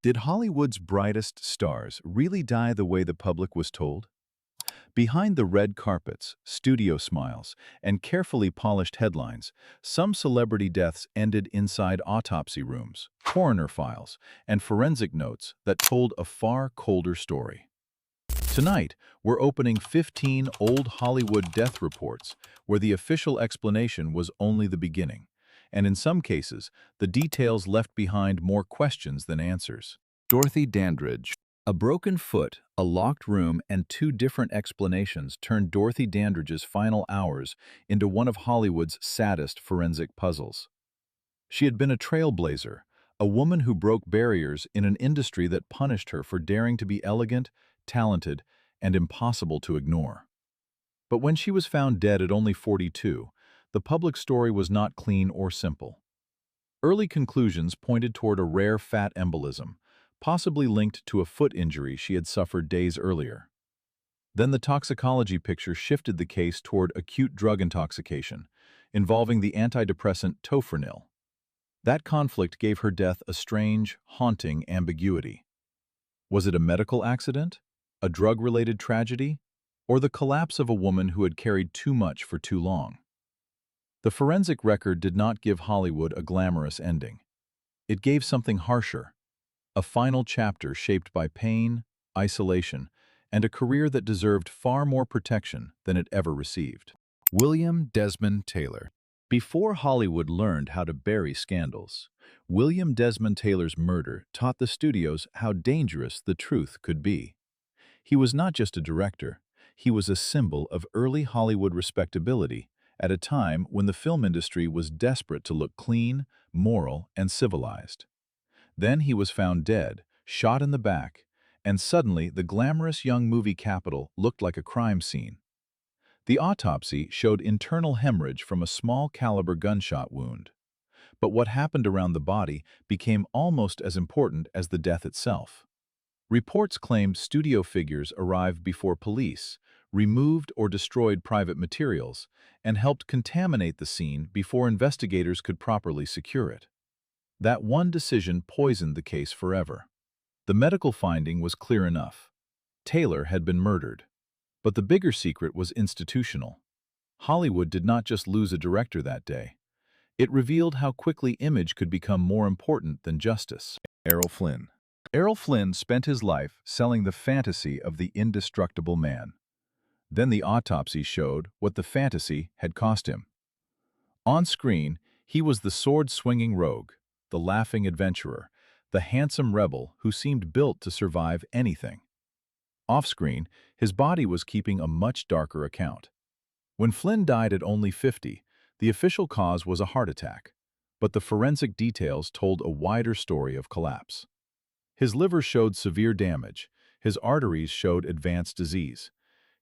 Did Hollywood's brightest stars really die the way the public was told? Behind the red carpets, studio smiles, and carefully polished headlines, some celebrity deaths ended inside autopsy rooms, coroner files, and forensic notes that told a far colder story. Tonight, we're opening 15 old Hollywood death reports where the official explanation was only the beginning, and in some cases, the details left behind more questions than answers. Dorothy Dandridge. A broken foot, a locked room, and two different explanations turned Dorothy Dandridge's final hours into one of Hollywood's saddest forensic puzzles. She had been a trailblazer, a woman who broke barriers in an industry that punished her for daring to be elegant, talented, and impossible to ignore. But when she was found dead at only 42, the public story was not clean or simple. Early conclusions pointed toward a rare fat embolism, possibly linked to a foot injury she had suffered days earlier. Then the toxicology picture shifted the case toward acute drug intoxication, involving the antidepressant tofranil. That conflict gave her death a strange, haunting ambiguity. Was it a medical accident, a drug-related tragedy, or the collapse of a woman who had carried too much for too long? The forensic record did not give Hollywood a glamorous ending. It gave something harsher, a final chapter shaped by pain, isolation, and a career that deserved far more protection than it ever received. William Desmond Taylor. Before Hollywood learned how to bury scandals, William Desmond Taylor's murder taught the studios how dangerous the truth could be. He was not just a director, he was a symbol of early Hollywood respectability at a time when the film industry was desperate to look clean, moral, and civilized. Then he was found dead, shot in the back, and suddenly the glamorous young movie capital looked like a crime scene. The autopsy showed internal hemorrhage from a small-caliber gunshot wound. But what happened around the body became almost as important as the death itself. Reports claimed studio figures arrived before police, removed or destroyed private materials, and helped contaminate the scene before investigators could properly secure it. That one decision poisoned the case forever. The medical finding was clear enough. Taylor had been murdered. But the bigger secret was institutional. Hollywood did not just lose a director that day. It revealed how quickly image could become more important than justice. Errol Flynn. Errol Flynn spent his life selling the fantasy of the indestructible man. Then the autopsy showed what the fantasy had cost him. On screen, he was the sword-swinging rogue, the laughing adventurer, the handsome rebel who seemed built to survive anything. Off-screen, his body was keeping a much darker account. When Flynn died at only 50, the official cause was a heart attack, but the forensic details told a wider story of collapse. His liver showed severe damage, his arteries showed advanced disease.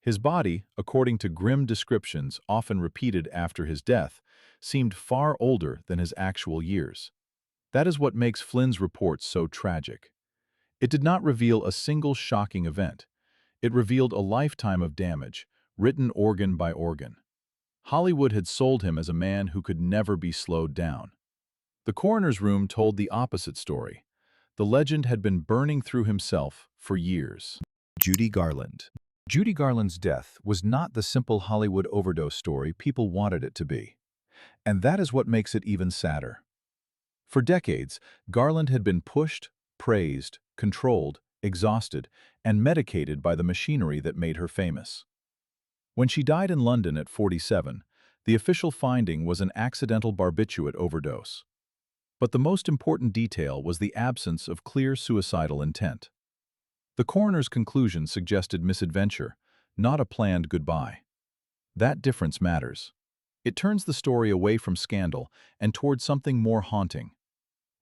His body, according to grim descriptions often repeated after his death, seemed far older than his actual years. That is what makes Flynn's report so tragic. It did not reveal a single shocking event. It revealed a lifetime of damage, written organ by organ. Hollywood had sold him as a man who could never be slowed down. The coroner's room told the opposite story. The legend had been burning through himself for years. Judy Garland. Judy Garland's death was not the simple Hollywood overdose story people wanted it to be. And that is what makes it even sadder. For decades, Garland had been pushed, praised, controlled, exhausted, and medicated by the machinery that made her famous. When she died in London at 47, the official finding was an accidental barbiturate overdose. But the most important detail was the absence of clear suicidal intent. The coroner's conclusion suggested misadventure, not a planned goodbye. That difference matters. It turns the story away from scandal and toward something more haunting.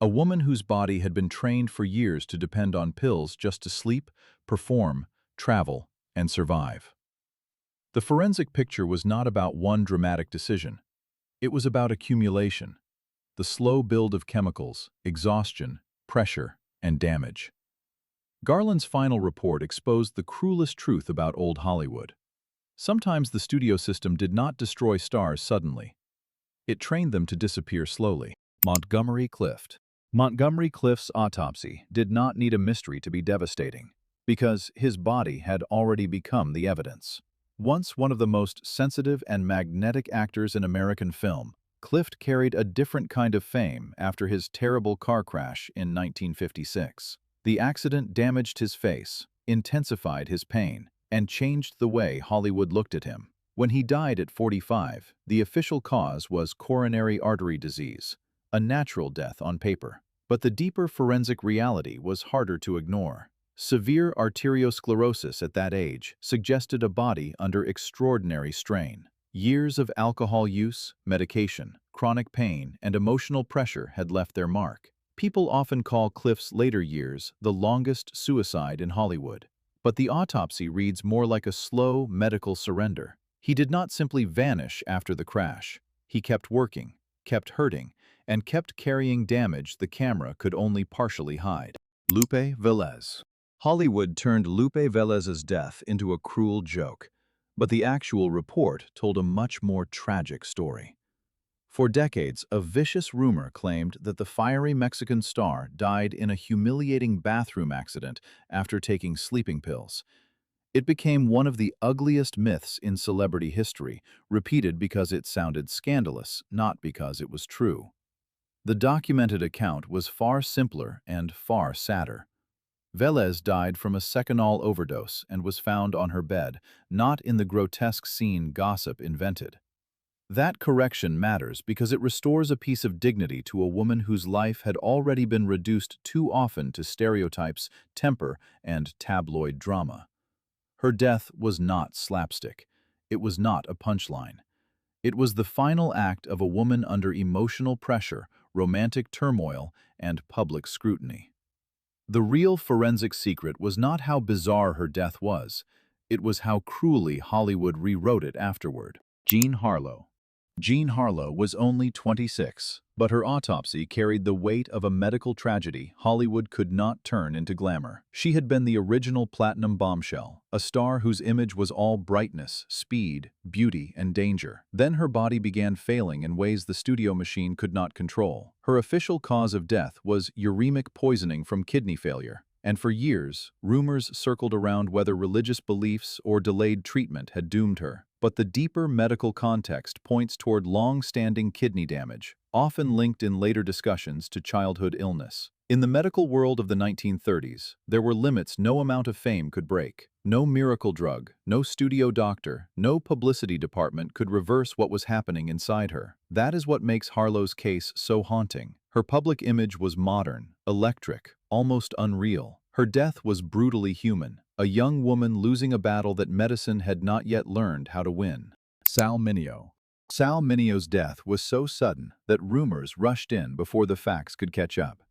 A woman whose body had been trained for years to depend on pills just to sleep, perform, travel, and survive. The forensic picture was not about one dramatic decision. It was about accumulation, the slow build of chemicals, exhaustion, pressure, and damage. Garland's final report exposed the cruelest truth about old Hollywood. Sometimes the studio system did not destroy stars suddenly. It trained them to disappear slowly. Montgomery Clift. Montgomery Clift's autopsy did not need a mystery to be devastating, because his body had already become the evidence. Once one of the most sensitive and magnetic actors in American film, Clift carried a different kind of fame after his terrible car crash in 1956. The accident damaged his face, intensified his pain, and changed the way Hollywood looked at him. When he died at 45, the official cause was coronary artery disease, a natural death on paper. But the deeper forensic reality was harder to ignore. Severe arteriosclerosis at that age suggested a body under extraordinary strain. Years of alcohol use, medication, chronic pain, and emotional pressure had left their mark. People often call Clift's later years the longest suicide in Hollywood. But the autopsy reads more like a slow medical surrender. He did not simply vanish after the crash. He kept working, kept hurting, and kept carrying damage the camera could only partially hide. Lupe Velez. Hollywood turned Lupe Velez's death into a cruel joke, but the actual report told a much more tragic story. For decades, a vicious rumor claimed that the fiery Mexican star died in a humiliating bathroom accident after taking sleeping pills. It became one of the ugliest myths in celebrity history, repeated because it sounded scandalous, not because it was true. The documented account was far simpler and far sadder. Velez died from a seconal overdose and was found on her bed, not in the grotesque scene gossip invented. That correction matters because it restores a piece of dignity to a woman whose life had already been reduced too often to stereotypes, temper, and tabloid drama. Her death was not slapstick. It was not a punchline. It was the final act of a woman under emotional pressure, romantic turmoil, and public scrutiny. The real forensic secret was not how bizarre her death was. It was how cruelly Hollywood rewrote it afterward. Jean Harlow. Jean Harlow was only 26, but her autopsy carried the weight of a medical tragedy Hollywood could not turn into glamour. She had been the original platinum bombshell, a star whose image was all brightness, speed, beauty, and danger. Then her body began failing in ways the studio machine could not control. Her official cause of death was uremic poisoning from kidney failure. And for years, rumors circled around whether religious beliefs or delayed treatment had doomed her. But the deeper medical context points toward long-standing kidney damage, often linked in later discussions to childhood illness. In the medical world of the 1930s, there were limits no amount of fame could break. No miracle drug, no studio doctor, no publicity department could reverse what was happening inside her. That is what makes Harlow's case so haunting. Her public image was modern, electric, almost unreal. Her death was brutally human, a young woman losing a battle that medicine had not yet learned how to win. Sal Mineo. Sal Mineo's death was so sudden that rumors rushed in before the facts could catch up.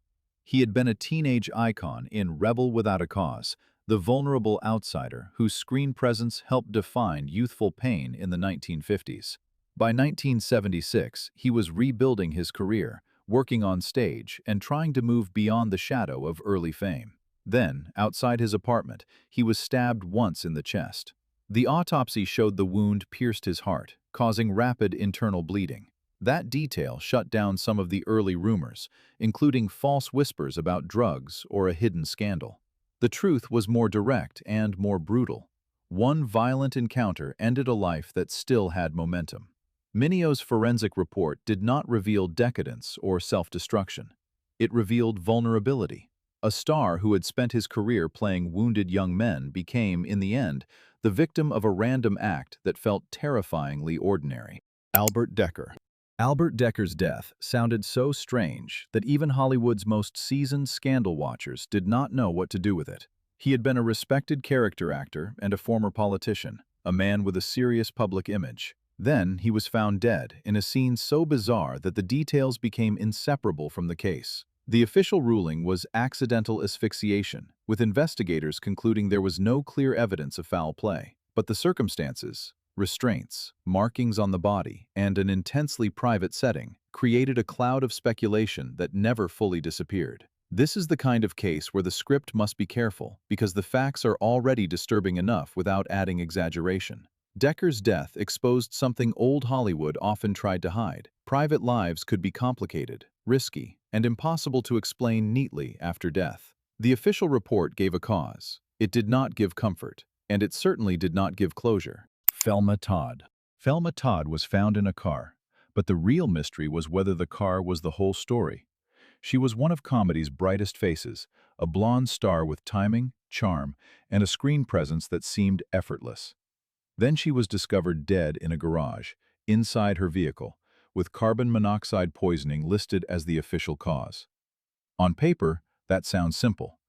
He had been a teenage icon in Rebel Without a Cause, the vulnerable outsider whose screen presence helped define youthful pain in the 1950s. By 1976, he was rebuilding his career, working on stage, and trying to move beyond the shadow of early fame. Then, outside his apartment, he was stabbed once in the chest. The autopsy showed the wound pierced his heart, causing rapid internal bleeding. That detail shut down some of the early rumors, including false whispers about drugs or a hidden scandal. The truth was more direct and more brutal. One violent encounter ended a life that still had momentum. Mineo's forensic report did not reveal decadence or self-destruction. It revealed vulnerability. A star who had spent his career playing wounded young men became, in the end, the victim of a random act that felt terrifyingly ordinary. Dekker. Albert Dekker's death sounded so strange that even Hollywood's most seasoned scandal watchers did not know what to do with it. He had been a respected character actor and a former politician, a man with a serious public image. Then he was found dead in a scene so bizarre that the details became inseparable from the case. The official ruling was accidental asphyxiation, with investigators concluding there was no clear evidence of foul play. But the circumstances, restraints, markings on the body, and an intensely private setting created a cloud of speculation that never fully disappeared. This is the kind of case where the script must be careful because the facts are already disturbing enough without adding exaggeration. Dekker's death exposed something old Hollywood often tried to hide. Private lives could be complicated. risky, and impossible to explain neatly after death. The official report gave a cause. It did not give comfort, and it certainly did not give closure. Thelma Todd. Thelma Todd was found in a car, but the real mystery was whether the car was the whole story. She was one of comedy's brightest faces, a blonde star with timing, charm, and a screen presence that seemed effortless. Then she was discovered dead in a garage, inside her vehicle, with carbon monoxide poisoning listed as the official cause. On paper, that sounds simple,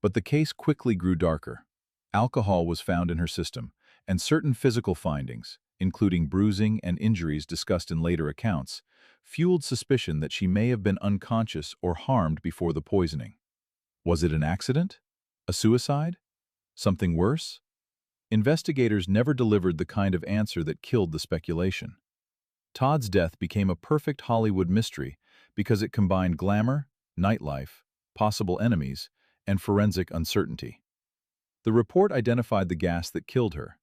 but the case quickly grew darker. Alcohol was found in her system, and certain physical findings, including bruising and injuries discussed in later accounts, fueled suspicion that she may have been unconscious or harmed before the poisoning. Was it an accident? A suicide? Something worse? Investigators never delivered the kind of answer that killed the speculation. Todd's death became a perfect Hollywood mystery because it combined glamour, nightlife, possible enemies, and forensic uncertainty. The report identified the gas that killed her.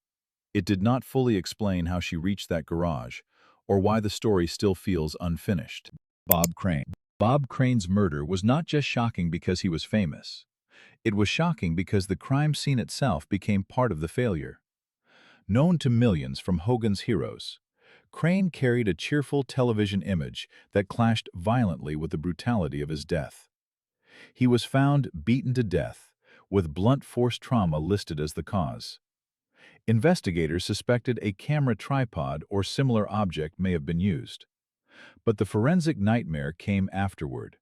It did not fully explain how she reached that garage or why the story still feels unfinished. Bob Crane. Bob Crane's murder was not just shocking because he was famous. It was shocking because the crime scene itself became part of the failure. Known to millions from Hogan's Heroes, Crane carried a cheerful television image that clashed violently with the brutality of his death. He was found beaten to death, with blunt force trauma listed as the cause. Investigators suspected a camera tripod or similar object may have been used. But the forensic nightmare came afterward.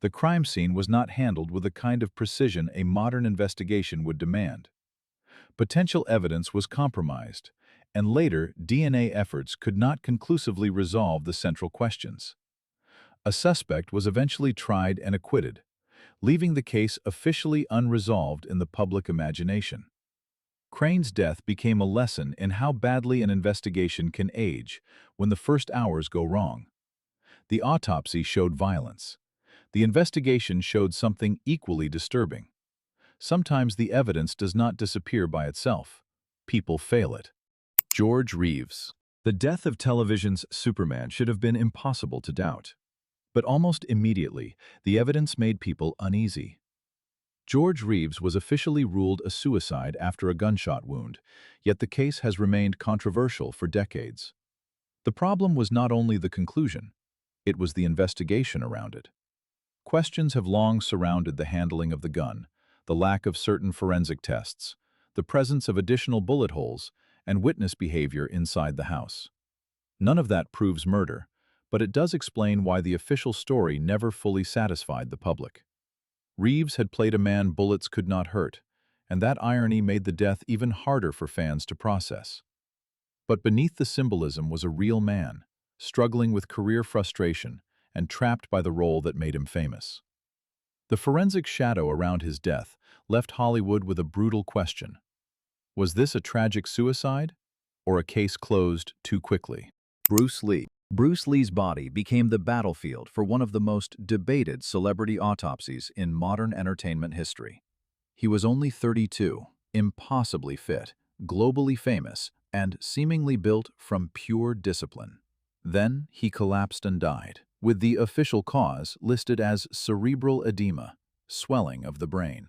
The crime scene was not handled with the kind of precision a modern investigation would demand. Potential evidence was compromised, and later DNA efforts could not conclusively resolve the central questions. A suspect was eventually tried and acquitted, leaving the case officially unresolved in the public imagination. Crane's death became a lesson in how badly an investigation can age when the first hours go wrong. The autopsy showed violence. The investigation showed something equally disturbing. Sometimes the evidence does not disappear by itself. People fail it. George Reeves. The death of television's Superman should have been impossible to doubt. But almost immediately, the evidence made people uneasy. George Reeves was officially ruled a suicide after a gunshot wound, yet the case has remained controversial for decades. The problem was not only the conclusion, it was the investigation around it. Questions have long surrounded the handling of the gun, the lack of certain forensic tests, the presence of additional bullet holes, and witness behavior inside the house. None of that proves murder, but it does explain why the official story never fully satisfied the public. Reeves had played a man bullets could not hurt, and that irony made the death even harder for fans to process. But beneath the symbolism was a real man, struggling with career frustration and trapped by the role that made him famous. The forensic shadow around his death left Hollywood with a brutal question. Was this a tragic suicide, or a case closed too quickly? Bruce Lee. Bruce Lee's body became the battlefield for one of the most debated celebrity autopsies in modern entertainment history. He was only 32, impossibly fit, globally famous, and seemingly built from pure discipline. Then he collapsed and died, with the official cause listed as cerebral edema, swelling of the brain.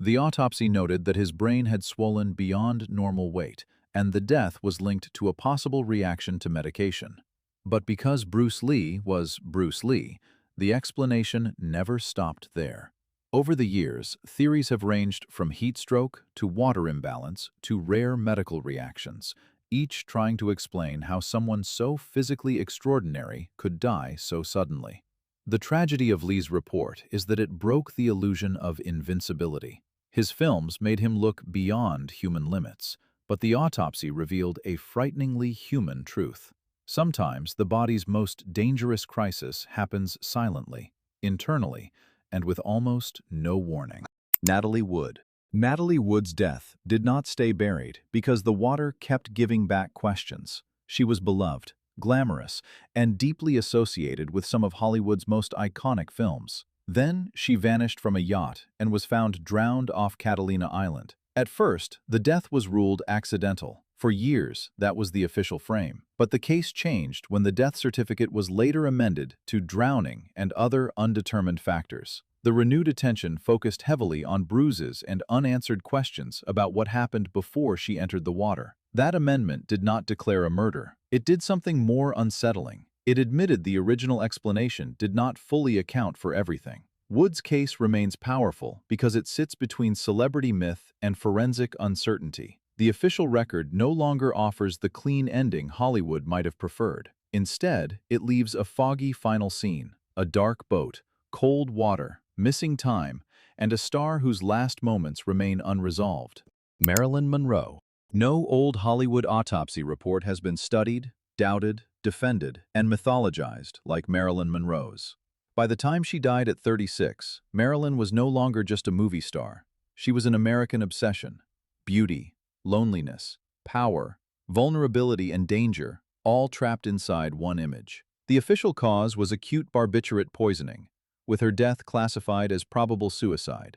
The autopsy noted that his brain had swollen beyond normal weight, and the death was linked to a possible reaction to medication. But because Bruce Lee was Bruce Lee, the explanation never stopped there. Over the years, theories have ranged from heat stroke to water imbalance to rare medical reactions, each trying to explain how someone so physically extraordinary could die so suddenly. The tragedy of Lee's report is that it broke the illusion of invincibility. His films made him look beyond human limits, but the autopsy revealed a frighteningly human truth. Sometimes the body's most dangerous crisis happens silently, internally, and with almost no warning. Natalie Wood. Natalie Wood's death did not stay buried because the water kept giving back questions. She was beloved, glamorous, and deeply associated with some of Hollywood's most iconic films. Then she vanished from a yacht and was found drowned off Catalina Island. At first, the death was ruled accidental. For years, that was the official frame. But the case changed when the death certificate was later amended to drowning and other undetermined factors. The renewed attention focused heavily on bruises and unanswered questions about what happened before she entered the water. That amendment did not declare a murder. It did something more unsettling. It admitted the original explanation did not fully account for everything. Wood's case remains powerful because it sits between celebrity myth and forensic uncertainty. The official record no longer offers the clean ending Hollywood might have preferred. Instead, it leaves a foggy final scene, a dark boat, cold water, missing time, and a star whose last moments remain unresolved. Marilyn Monroe. No old Hollywood autopsy report has been studied, doubted, defended, and mythologized like Marilyn Monroe's. By the time she died at 36, Marilyn was no longer just a movie star. She was an American obsession. Beauty, loneliness, power, vulnerability, and danger, all trapped inside one image. The official cause was acute barbiturate poisoning, with her death classified as probable suicide.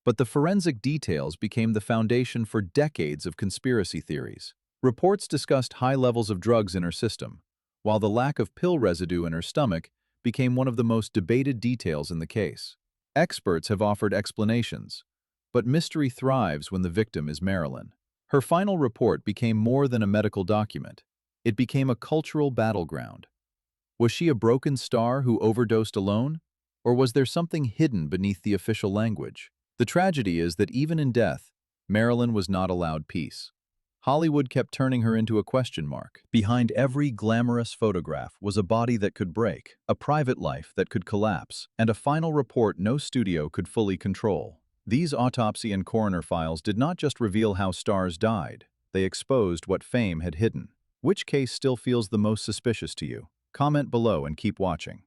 But the forensic details became the foundation for decades of conspiracy theories. Reports discussed high levels of drugs in her system, while the lack of pill residue in her stomach became one of the most debated details in the case. Experts have offered explanations, but mystery thrives when the victim is Marilyn. Her final report became more than a medical document. It became a cultural battleground. Was she a broken star who overdosed alone? Or was there something hidden beneath the official language? The tragedy is that even in death, Marilyn was not allowed peace. Hollywood kept turning her into a question mark. Behind every glamorous photograph was a body that could break, a private life that could collapse, and a final report no studio could fully control. These autopsy and coroner files did not just reveal how stars died, they exposed what fame had hidden. Which case still feels the most suspicious to you? Comment below and keep watching.